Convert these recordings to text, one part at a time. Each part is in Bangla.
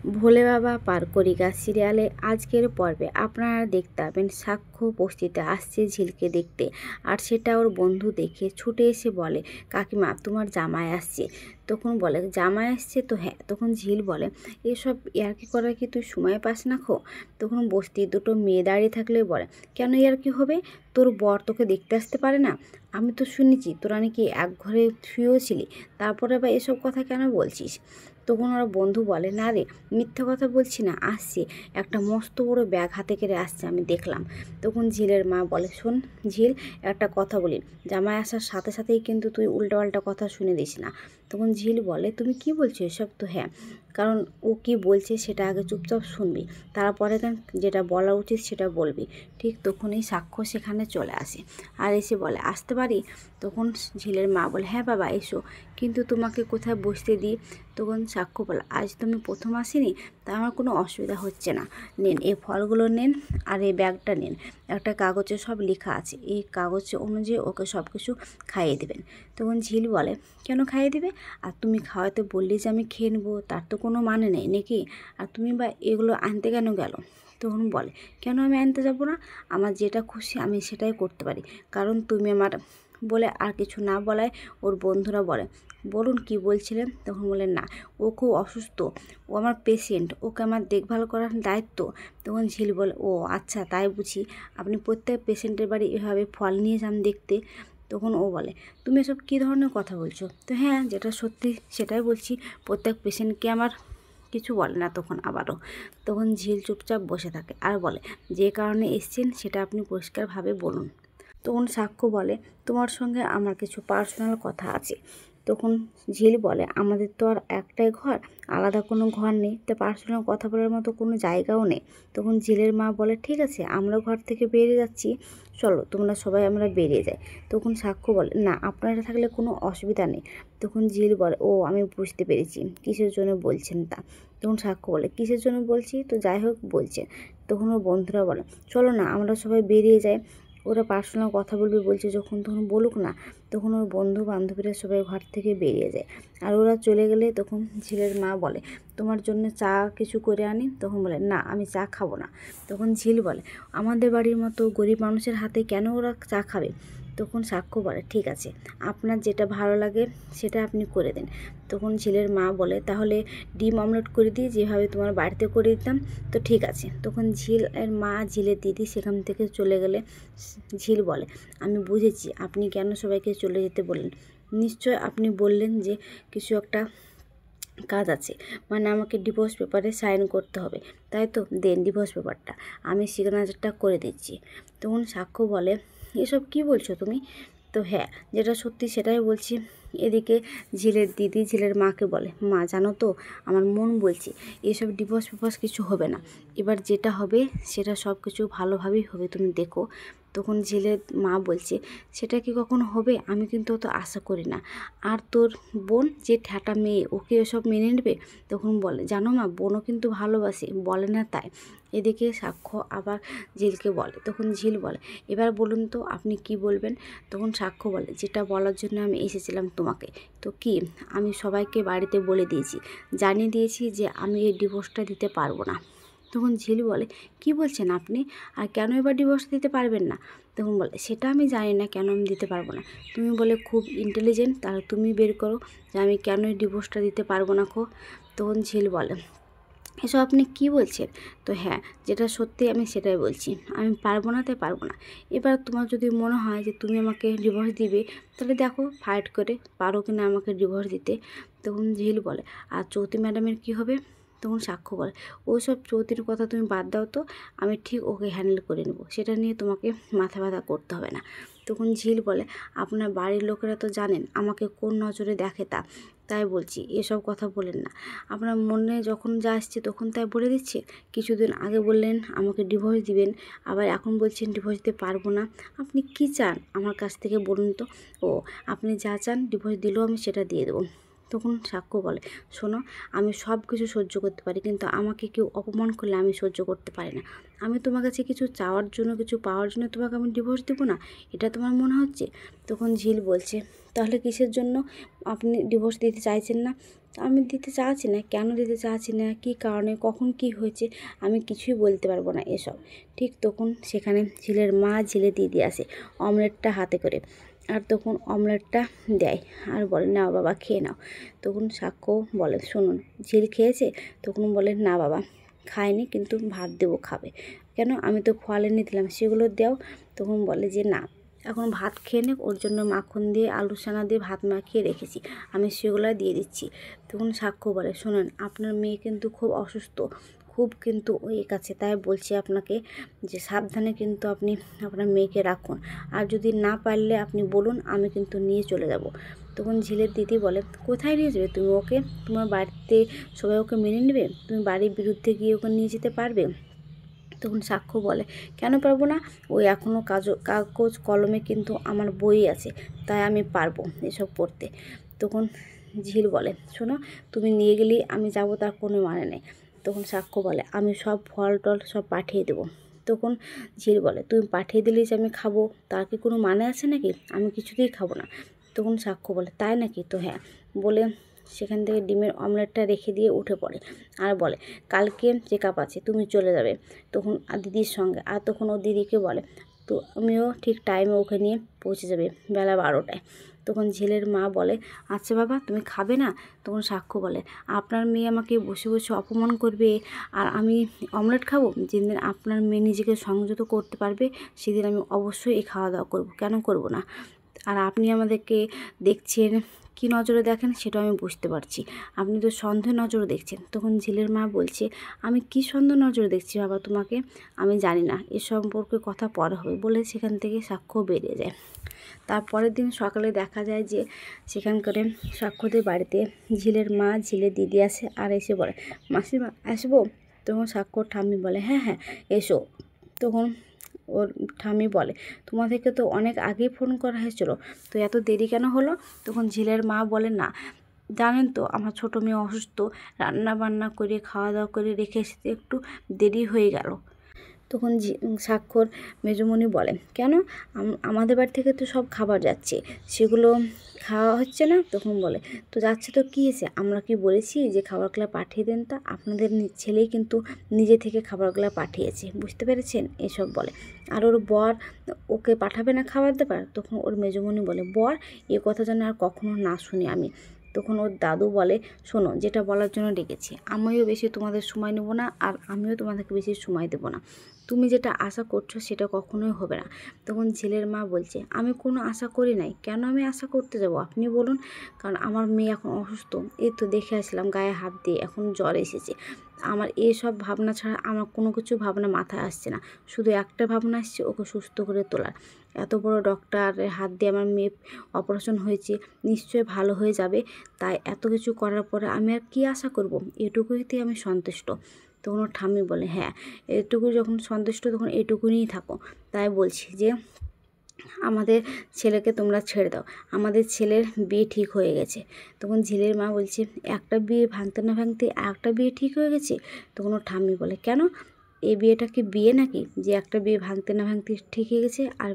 ভোলে বাবা পারকরিকা সিরিয়ালে আজকের পর্বে আপনারা দেখতে পাবেন সাক্ষ্য বস্তিতে আসছে ঝিলকে দেখতে। আর সেটা ওর বন্ধু দেখে ছুটে এসে বলে, কাকিমা তোমার জামাই আসছে। তখন বলে, জামাই আসছে? তো হ্যাঁ। তখন ঝিল বলে, এসব ইয়ার্কি করার কি তুই সময় পাস না খো? তখন বস্তির দুটো মেয়ে দাঁড়িয়ে থাকলে বলে, কেন ইয়ার্কি হবে? তোর বর তোকে দেখতে আসতে পারে না? আমি তো শুনেছি তোরা নাকি এক ঘরে শুয়েও ছিলি, তারপরে আবার এসব কথা কেন বলছিস? তখন ওরা বন্ধু বলে, না রে, মিথ্যা কথা বলছি না, আসছে, একটা মস্ত বড় ব্যাগ হাতে করে আসছে, আমি দেখলাম। তখন ঝিলের মা বলে, শোন ঝিল, একটা কথা বলি, জামাই আসার সাথে সাথেই কিন্তু তুই উল্টোপাল্টা কথা শুনে দিস না। তখন ঝিল বলে, তুমি কি বলছো এসব? তো হ্যাঁ, কারণ ও কি বলছে সেটা আগে চুপচাপ শুনবি, তারপরে যেটা বলা উচিত সেটা বলবি। ঠিক তখনই সাক্ষ্য সেখানে চলে আসে আর এসে বলে, আসতে পারি? তখন ঝিলের মা বলে, হ্যাঁ বাবা এসো, কিন্তু তোমাকে কোথায় বসতে দিই? তখন সাক্ষ্য বলে, আজ তুমি প্রথম আসেনি, তা আমার কোনো অসুবিধা হচ্ছে না। নিন এই ফলগুলো নিন আর এই ব্যাগটা নিন, একটা কাগজে সব লেখা আছে, এই কাগজ অনুযায়ী ওকে সব কিছু খাইয়ে দেবেন। তখন ঝিল বলে, কেন খাইয়ে দেবে? আর তুমি খাওয়াতে বললে যে আমি খেয়ে নেবো, তার তো কোনো মানে নেই নাকি? আর তুমি বা এগুলো আনতে কেন গেল? তখন বলে, কেন আমি আনতে যাব না? আমার যেটা খুশি আমি সেটাই করতে পারি, কারণ তুমি আমার বলে আর কিছু না বলায় ওর বন্ধুরা বলে, বলুন কি বলছিলেন? তখন বলেন, না ও খুব অসুস্থ, ও আমার পেশেন্ট, ওকে আমার দেখভাল করার দায়িত্ব। তখন ঝিল বলে, ও আচ্ছা তাই বুঝি, আপনি প্রত্যেক পেশেন্টের বাড়ি এভাবে ফল নিয়ে যান দেখতে? তখন ও বলে, তুমি এসব কী ধরনের কথা বলছো? তো হ্যাঁ, যেটা সত্যি সেটাই বলছি, প্রত্যেক পেশেন্টকে আমার কিছু বলে না। তখন ঝিল চুপচাপ বসে থাকে আর বলে, যে কারণে এসছেন সেটা আপনি পরিষ্কারভাবে বলুন। তখন সাক্ষ্য বলে, তোমার সঙ্গে আমার কিছু পার্সোনাল কথা আছে। তখন ঝিল বলে, আমাদের তো আর একটাই ঘর, আলাদা কোনো ঘর নেই, তো পার্সোনাল কথা বলার মতো কোনো জায়গাও নেই। তখন ঝিলের মা বলে, ঠিক আছে আমরা ঘর থেকে বেরিয়ে যাচ্ছি, চলো তোমরা সবাই আমরা বেরিয়ে যাই। তখন সাক্ষ্য বলে, না আপনারা থাকলে কোনো অসুবিধা নেই। তখন ঝিল বলে, ও আমি বুঝতে পেরেছি কিসের জন্য বলছেন তা। তখন সাক্ষ্য বলে, কিসের জন্য বলছি? তো যাই হোক বলছেন। তখন ওর বন্ধুরা বলে, চলো না আমরা সবাই বেরিয়ে যাই, ওরা পার্সোনাল কথা বলবে বলছে যখন, তখন বলুক না। তখন ওর বন্ধু বান্ধবীরা সবাই ঘর থেকে বেরিয়ে যায় আর ওরা চলে গেলে তখন ঝিলের মা বলে, তোমার জন্য চা কিছু করে আনি? তখন বলে, না আমি চা খাবো না। তখন ঝিল বলে, আমাদের বাড়ির মতো গরিব মানুষের হাতে কেন ওরা চা খাবে? তখন সাক্ষ্য বলে, ঠিক আছে আপনার যেটা ভালো লাগে সেটা আপনি করে দিন। তখন ঝিলের মা বলে, তাহলে ডিম অমলেট করে দিই যেভাবে তোমার বাড়িতে করে দিতাম? তো ঠিক আছে। তখন ঝিলের মা ঝিলের দিদি সেখান থেকে চলে গেলে ঝিল বলে, আমি বুঝেছি আপনি কেন সবাইকে চলে যেতে বললেন, নিশ্চয় আপনি বললেন যে কিছু একটা কাজ আছে, মানে আমাকে ডিভোর্স পেপারে সাইন করতে হবে, তাই তো? দেন ডিভোর্স পেপারটা, আমি সিগনেচারটা করে দিচ্ছি। তখন সাক্ষ্য বলে, এসব কি বলছো তুমি? তো হ্যাঁ, যেটা সত্যি সেটাই বলছি। এদিকে ঝিলের দিদি ঝিলের মাকে বলে, মা জানো তো, আমার মন বলছে এসব ডিভোর্স পেপার্স কিছু হবে না, এবার যেটা হবে সেটা সব কিছু ভালোভাবেই হবে, তুমি দেখো। তখন ঝিলের মা বলছে, সেটা কি কখনো হবে? আমি কিন্তু অত আশা করি না। আর তোর বোন যে ঠ্যাটা মেয়ে, ওকে এসব মেনে নেবে? তখন বলে, জানো মা, বোনও কিন্তু ভালোবাসে, বলে না তাই? এদিকে সাক্ষ্য আবার ঝিলকে বলে, তখন ঝিল বলে, এবার বলুন তো আপনি কি বলবেন? তখন সাক্ষ্য বলে, যেটা বলার জন্য আমি এসেছিলাম তোমাকে। তো কি? আমি সবাইকে বাড়িতে বলে দিয়েছি, জানিয়ে দিয়েছি যে আমি এই ডিভোর্সটা দিতে পারবো না। তখন ঝিল বলে, কি বলছেন আপনি? আর কেন এবার ডিভোর্স দিতে পারবেন না? তখন বলে, সেটা আমি জানি না কেন আমি দিতে পারবো না, তুমি বলে খুব ইন্টেলিজেন্ট, তাহলে তুমি বের করো যে আমি কেন এই ডিভোর্সটা দিতে পারবো না খো। তখন ঝিল বলে, এসব আপনি কি বলছেন? তো হ্যাঁ, যেটা সত্যি আমি সেটাই বলছি, আমি পারবো না তাই পারবো না। এবার তোমার যদি মনে হয় যে তুমি আমাকে ডিভোর্স দিবে, তাহলে দেখো ফাইট করে পারো কিনা আমাকে ডিভোর্স দিতে। তখন ঝিল বলে, আর চৌধুরী ম্যাডামের কি হবে? তখন সাক্ষ্য বলে, ওসব চৌধুরীর কথা তুমি বাদ দাও তো, আমি ঠিক ওকে হ্যান্ডেল করে নেবো, সেটা নিয়ে তোমাকে মাথা ব্যথা করতে হবে না। তখন ঝিল বলে, আপনার বাড়ির লোকেরা তো জানেন আমাকে কোন নজরে দেখে, তাই বলছি এসব কথা বলেন না। আপনার মনে যখন যা আসছে তখন তাই বলে দিচ্ছে। কিছুদিন আগে বললেন আমাকে ডিভোর্স দিবেন, আবার এখন বলছেন ডিভোর্স দিতে পারবো না। আপনি কি চান আমার কাছ থেকে বলুন তো? ও, আপনি যা চান ডিভোর্স দিলেও আমি সেটা দিয়ে দেবো। তখন সাক্ষ্য বলে, শোনো, আমি সব কিছু সহ্য করতে পারি, কিন্তু আমাকে কেউ অপমান করলে আমি সহ্য করতে পারি না। আমি তোমার কাছে কিছু চাওয়ার জন্য, কিছু পাওয়ার জন্য তোমাকে আমি ডিভোর্স দেবো না, এটা তোমার মনে হচ্ছে? তখন ঝিল বলছে, তাহলে কিসের জন্য আপনি ডিভোর্স দিতে চাইছেন না? আমি দিতে চাচ্ছি না। কেন দিতে চাচ্ছি না, কী কারণে, কখন কি হয়েছে, আমি কিছুই বলতে পারবো না এসব। ঠিক তখন সেখানে ঝিলের মা ঝিলে দিদি আসে অমলেটটা হাতে করে, আর তখন অমলেটটা দেয় আর বলে, নাও বাবা খেয়ে নাও। তখন সাক্ষ্য বলে, শুনুন, ঝিল খেয়েছে? তখন বলে, না বাবা খায়নি, কিন্তু ভাত দেবো, খাবে। কেন, আমি তো ফল এনে দিলাম, সেগুলো দাও। তখন বলে যে না, এখন ভাত খেয়ে নে, ওর জন্য মাখন দিয়ে আলু সানা দিয়ে ভাত মাখিয়ে রেখেছি, আমি সেগুলো দিয়ে দিচ্ছি। তখন সাক্ষ্য বলে, শুনুন, আপনার মেয়ে কিন্তু খুব অসুস্থ, খুব কিন্তু ওই কাছে, তাই বলছি আপনাকে যে সাবধানে কিন্তু আপনি আপনার মেয়েকে রাখুন, আর যদি না পারলে আপনি বলুন, আমি কিন্তু নিয়ে চলে যাব। তখন ঝিলের দিদি বলে, কোথায় নিয়ে যাবে তুমি ওকে? তোমার বাড়িতে সবাই ওকে মেনে নেবে? তুমি বাড়ির বিরুদ্ধে গিয়ে ওকে নিয়ে যেতে পারবে? তখন সাক্ষ্য বলে, কেন পারবো না? ওই এখনও কাগজ কলমে কিন্তু আমার বই আছে, তাই আমি পারবো এসব পড়তে। তখন ঝিল বলে, শোনো, তুমি নিয়ে গেলেই আমি যাব, তার কোনো মানে নেই। তখন সাক্ষ্য বলে, আমি সব ফল টল সব পাঠিয়ে দেবো। তখন ঝিল বলে, তুমি পাঠিয়ে দিলেই যে আমি খাবো, তার কি কোনো মানে আছে নাকি? আমি কিছুতেই খাবো না। তখন সাক্ষ্য বলে, তাই নাকি? তো হ্যাঁ, বলে সেখান থেকে ডিমের অমলেটটা রেখে দিয়ে উঠে পড়ে আর বলে, কালকে চেক আপ আছে, তুমি চলে যাবে তখন দিদির সঙ্গে। আর তখন ও দিদিকে বলে, তো আমিও ঠিক টাইমে ওকে নিয়ে পৌঁছে যাবে বেলা 12টায়। তখন ঝিলের মা বলে, আচ্ছা বাবা, তুমি খাবে না? তখন সাক্ষ্য বলে, আপনার মেয়ে আমাকে বসে বসে অপমান করবে, আর আমি অমলেট খাবো? যেদিন আপনার মেয়ে নিজেকে সংযত করতে পারবে, সেদিন আমি অবশ্যই এই খাওয়া দাওয়া করবো, কেন করব না? আর আপনি আমাদেরকে দেখছেন, কী নজরে দেখেন সেটা আমি বুঝতে পারছি, আপনি তো সন্দেহ নজরে দেখছেন। তখন ঝিলের মা বলছে, আমি কি সন্দেহ নজরে দেখছি বাবা তোমাকে? আমি জানি না, এ সম্পর্কে কথা পরে হবে, বলে সেখান থেকে সাক্ষ্য বেরিয়ে যায়। তারপরের দিন সকালে দেখা যায় যে সেখানকার সাক্ষ্যদের বাড়িতে ঝিলের মা ঝিলের দিদি আসে আর এসে বলে, মাসিমা আসবো? তখন সাক্ষ্যর ঠাম্মি বলে, হ্যাঁ হ্যাঁ এসো। তখন ওর ঠাম্মি বলে, তোমাদেরকে তো অনেক আগেই ফোন করা হয়েছিল, তো এত দেরি কেন হলো? তখন ঝিলের মা বলে, না জানেন তো আমার ছোটো মেয়ে অসুস্থ, রান্না বান্না করে খাওয়া দাওয়া করে রেখে এসেতে একটু দেরি হয়ে গেল। তখন সাক্ষর মেজুমণি বলে, কেন, আমাদের বাড়ি থেকে তো সব খাবার যাচ্ছে, সেগুলো খাওয়া হচ্ছে না? তখন বলে, তো যাচ্ছে তো কী হয়েছে, আমরা কি বলেছি যে খাবারগুলো পাঠিয়ে দেন? তা আপনাদের ছেলেই কিন্তু নিজে থেকে খাবারগুলো পাঠিয়েছে, বুঝতে পেরেছেন? এসব বলে। আর ওর বর ওকে পাঠাবে না খাবার দাবার? তখন ওর মেজুমণি বলে, বর, এ কথা যেন আর কখনো না শুনি আমি। তখন ওর দাদু বলে, শোনো, যেটা বলার জন্য ডেকেছি, আমিও বেশি তোমাদের সময় নেব না, আর আমিও তোমাদেরকে বেশি সময় দেবো না, তুমি যেটা আশা করছো সেটা কখনোই হবে না। তখন ছেলের মা বলছে, আমি কোনো আশা করি নাই, কেন আমি আশা করতে যাব আপনি বলুন? কারণ আমার মেয়ে এখন অসুস্থ, এই তো দেখে আসলাম গায়ে হাত দিয়ে, এখন জ্বর এসেছে। আমার এসব ভাবনা ছাড়া আমার কোনো কিছু ভাবনা মাথায় আসছে না, শুধু একটা ভাবনা আসছে, ওকে সুস্থ করে তোলার। এত বড় ডক্টরের হাত দিয়ে আমার মেয়ে অপারেশন হয়েছে, নিশ্চয়ই ভালো হয়ে যাবে, তাই এত কিছু করার পরে আমি আর কী আশা করব? এটুকুইতেই আমি সন্তুষ্ট। তখন ওর ঠাম্মি বলে, হ্যাঁ, এটুকু যখন সন্তুষ্ট তখন এটুকুনিই থাকো, তাই বলছি যে আমাদের ছেলেকে তোমরা ছেড়ে দাও, আমাদের ছেলের বিয়ে ঠিক হয়ে গেছে। তখন ঝিলের মা বলছে, একটা বিয়ে ভাঙতে না ভাঙতে একটা বিয়ে ঠিক হয়ে গেছে? তখন ওর ঠাম্মি বলে, কেন, এই বিয়েটা কি বিয়ে নাকি যে একটা বিয়ে ভাঙতে না ভাঙতে ঠিক হয়ে গেছে, আর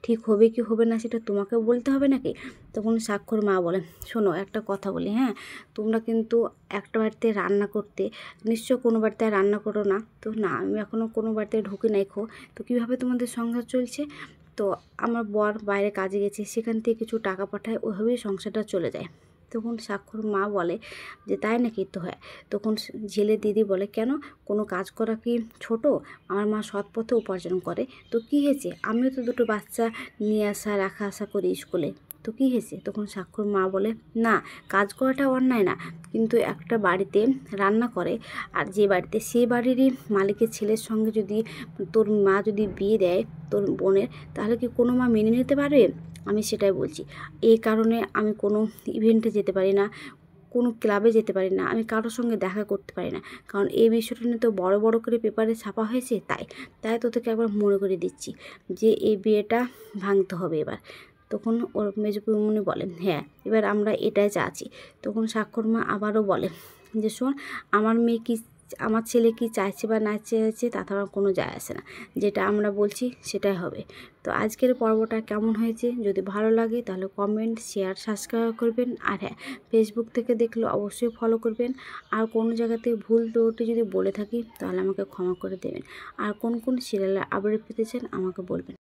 ঠিক হবে কি হবে না সেটা তোমাকে বলতে হবে নাকি? তখন সাক্ষর মা বলে, শোনো, একটা কথা বলি, হ্যাঁ, তোমরা কিন্তু একটা বাড়িতে রান্না করতে, নিশ্চয় কোনো বাড়িতে রান্না করো না? তো না, আমি এখনও কোনো বাড়িতে ঢুকে নাই খো, তো কীভাবে তোমাদের সংসার চলছে? তো আমার বর বাইরে কাজে গেছে, সেখান থেকে কিছু টাকা পাঠায়, ওইভাবেই সংসারটা চলে যায়। তখন সাক্ষর মা বলে যে, তাই নাকি? তো হ্যাঁ। তখন ঝিলের দিদি বলে, কেন, কোনো কাজ করা কি ছোট? আমার মা সৎ পথে উপার্জন করে, তো কী হয়েছে? আমিও তো দুটো বাচ্চা নিয়ে আসা রাখা আসা করি স্কুলে, তো কী হয়েছে? তখন সাক্ষর মা বলে, না, কাজ করাটা অন্যায় না, কিন্তু একটা বাড়িতে রান্না করে, আর যে বাড়িতে, সেই বাড়িরই মালিকের ছেলের সঙ্গে যদি তোর মা যদি বিয়ে দেয় তোর বোনের, তাহলে কি কোনো মা মেনে নিতে পারবে? আমি সেটাই বলছি। এই কারণে আমি কোনো ইভেন্টে যেতে পারি না, কোনো ক্লাবে যেতে পারি না, আমি কারোর সঙ্গে দেখা করতে পারি না, কারণ এই বিষয়টা নিয়ে তো বড় বড় করে পেপারে ছাপা হয়েছে, তাই তোদেরকে একবার মনে করে দিচ্ছি যে এই বিয়েটা ভাঙতে হবে এবার। তখন ওর মেজ পিউমনি বলে, হ্যাঁ এবার আমরা এটাই চাচ্ছি। তখন স্বাক্ষর মা আবারও বলে যে শোন, আমার ছেলে কি চাইছে বা না চাইছে তাতে আমার কোনো যায় আসে না, যেটা আমরা বলছি সেটাই হবে। তো আজকের পর্বটা কেমন হয়েছে যদি ভালো লাগে তাহলে কমেন্ট, শেয়ার, সাবস্ক্রাইব করবেন। আর হ্যাঁ, ফেসবুক থেকে দেখলে অবশ্যই ফলো করবেন। আর কোনো জায়গাতে ভুল ত্রুটি যদি বলে থাকি তাহলে আমাকে ক্ষমা করে দেবেন। আর কোন কোন সিরিয়ালের আপডেট পেতে চান আমাকে বলবেন।